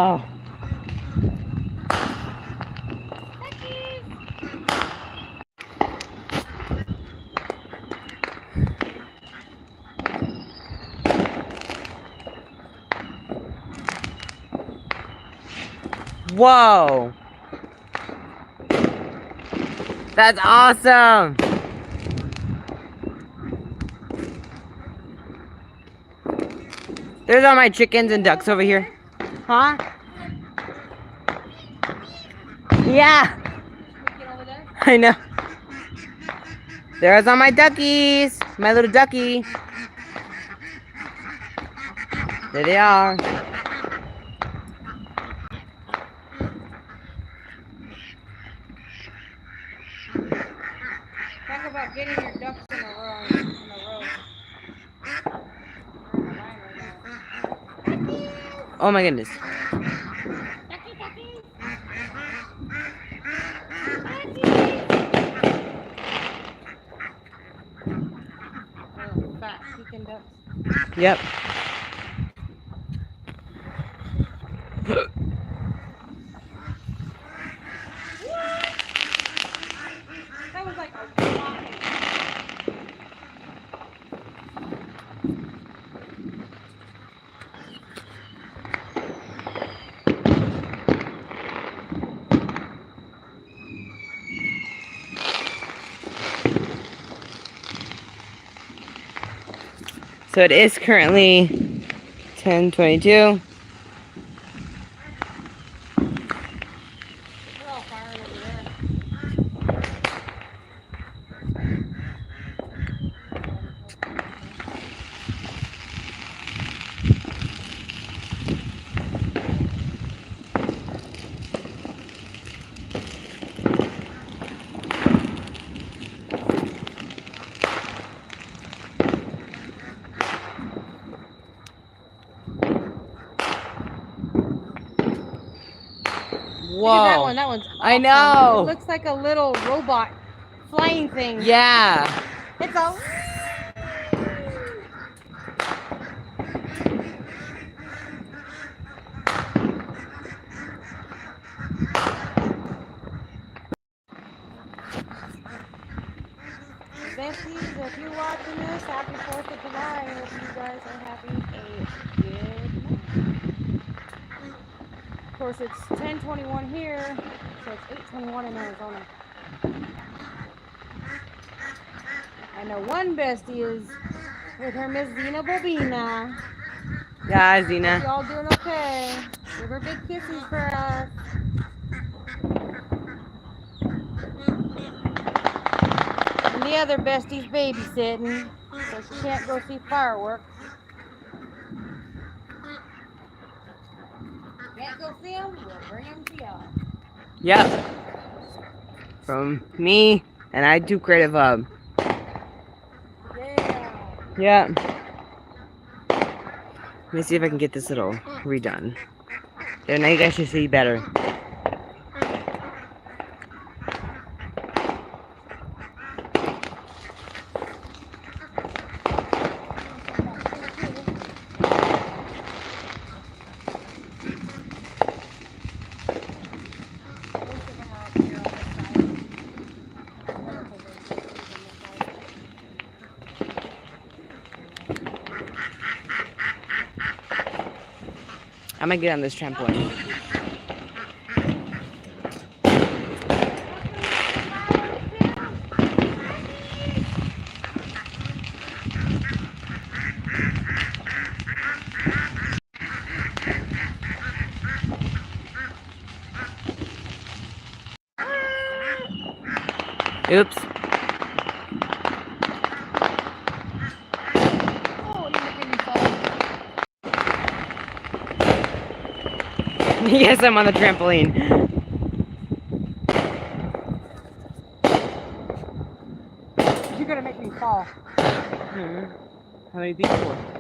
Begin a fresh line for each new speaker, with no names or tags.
Oh. Whoa. That's awesome. There's all my chickens and ducks over here. Huh? Yeah. I know. There's all my duckies. My little ducky. There they are.
Talk about getting your ducks in a row.
Oh my goodness.
Ducky, ducky. Fat Pekin ducks.
Yep.
That was like a rocket.
So it is currently 10:22.
They're all firing over there.
Whoa.
Look at that one. That one's awesome.
I know.
It looks like a little robot flying thing.
Yeah.
It's a... Besties, if you're watching this, happy 4th of July. I hope you guys are having a good night. Of course, it's 10:21 here, so it's 8:21 in Arizona. I know one bestie is with her Miss Zena Bobina.
Yeah, Zena.
Y'all doing okay? Give her big kisses for us. And the other bestie's babysitting, so she can't go see fireworks. Can't go see them, we'll bring them to y'all.
Yep. From me and I do Creative Hub.
Yeah.
Yeah. Let me see if I can get this little redone. There, now you guys should see better. I'm gonna get on this trampoline. Oops. Yes, I'm on the trampoline.
You're gonna make me fall.
How many people?